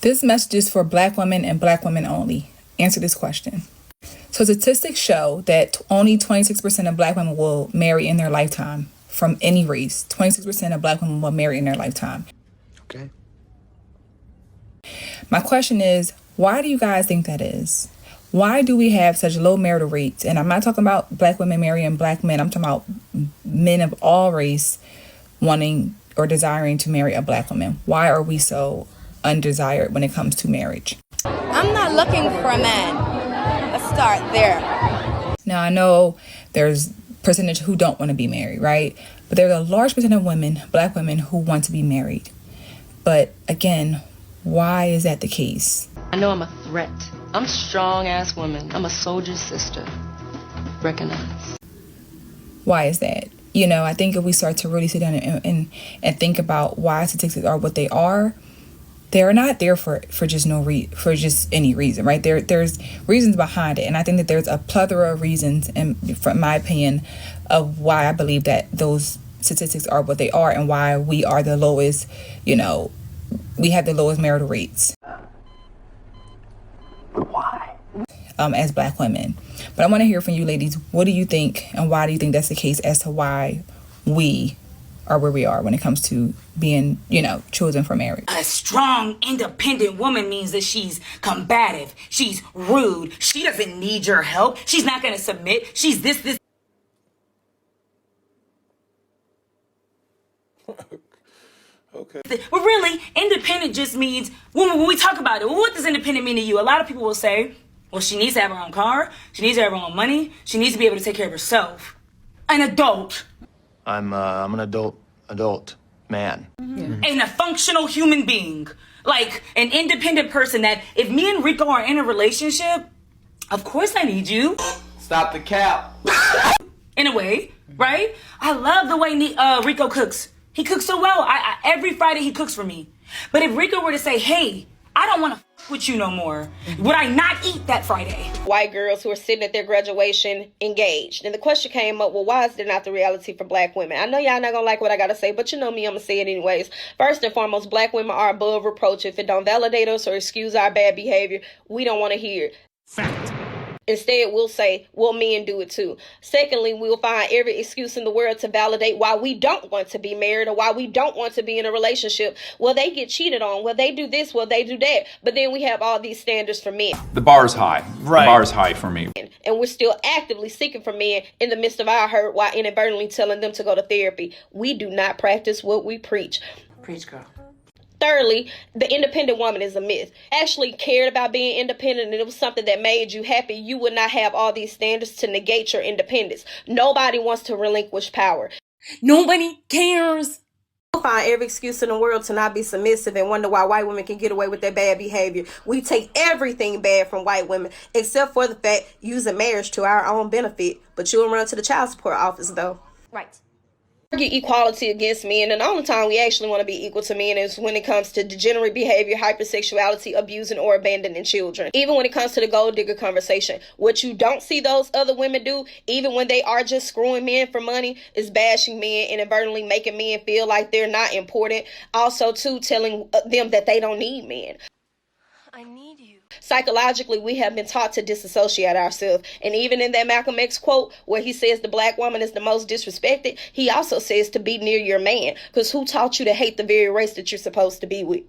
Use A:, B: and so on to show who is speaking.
A: This message is for Black women and Black women only. Answer this question. So statistics show that only 26% of Black women will marry in their lifetime from any race. 26% of Black women will marry in their lifetime.
B: Okay.
A: My question is, why do you guys think that is? Why do we have such low marital rates? And I'm not talking about Black women marrying Black men. I'm talking about men of all race wanting or desiring to marry a Black woman. Why are we so undesired when it comes to marriage?
C: I'm not looking for a man. Let's start there.
A: Now, I know there's percentage who don't want to be married, right? But there's a large percentage of women, Black women, who want to be married. But again, why is that the case?
D: I know I'm a threat. I'm a strong-ass woman. I'm a soldier's sister. Recognize.
A: Why is that? You know, I think if we start to really sit down and think about why statistics are what they are, they're not there for just for just any reason, right? There's reasons behind it, and I think that there's a plethora of reasons, and from my opinion, of why I believe that those statistics are what they are, and why we are the lowest. You know, we have the lowest marital rates.
B: Why?
A: As Black women. But I want to hear from you ladies. What do you think, and why do you think that's the case as to why we are where we are when it comes to being, you know, chosen for marriage?
E: A strong, independent woman means that she's combative. She's rude. She doesn't need your help. She's not going to submit. She's this.
F: Okay.
E: But really, independent just means, when we talk about it, what does independent mean to you? A lot of people will say, well, she needs to have her own car. She needs to have her own money. She needs to be able to take care of herself. An adult.
B: I'm an adult man.
E: Mm-hmm. And a functional human being. Like an independent person that if me and Rico are in a relationship, of course I need you.
F: Stop the cap.
E: In a way, right? I love the way Rico cooks. He cooks so well. Every Friday he cooks for me. But if Rico were to say, hey, I don't want to f with you no more, would I not eat that Friday?
G: White girls who are sitting at their graduation engaged. And the question came up, well, why is there not the reality for Black women? I know y'all not gonna like what I gotta say, but you know me, I'm gonna say it anyways. First and foremost, Black women are above reproach. If it don't validate us or excuse our bad behavior, we don't want to hear it.
F: Fact.
G: Instead, we'll say, well, men do it too. Secondly, we'll find every excuse in the world to validate why we don't want to be married or why we don't want to be in a relationship. Well, they get cheated on. Well, they do this. Well, they do that. But then we have all these standards for men.
H: The bar's high.
F: Right.
H: The bar's high for me.
G: And we're still actively seeking for men in the midst of our hurt while inadvertently telling them to go to therapy. We do not practice what we preach.
E: Preach, girl.
G: Thirdly, the independent woman is a myth. Actually cared about being independent and it was something that made you happy, you would not have all these standards to negate your independence. Nobody wants to relinquish power.
E: Nobody cares.
G: We'll find every excuse in the world to not be submissive and wonder why white women can get away with their bad behavior. We take everything bad from white women, except for the fact using marriage to our own benefit. But you'll run to the child support office, though.
C: Right.
G: Argue equality against men, and the only time we actually want to be equal to men is when it comes to degenerate behavior, hypersexuality, abusing or abandoning children. Even when it comes to the gold digger conversation, what you don't see those other women do, even when they are just screwing men for money, is bashing men and inadvertently making men feel like they're not important. Also, too, telling them that they don't need men.
C: I need you.
G: Psychologically, we have been taught to disassociate ourselves. And even in that Malcolm X quote where he says the Black woman is the most disrespected, he also says to be near your man. Because who taught you to hate the very race that you're supposed to be with?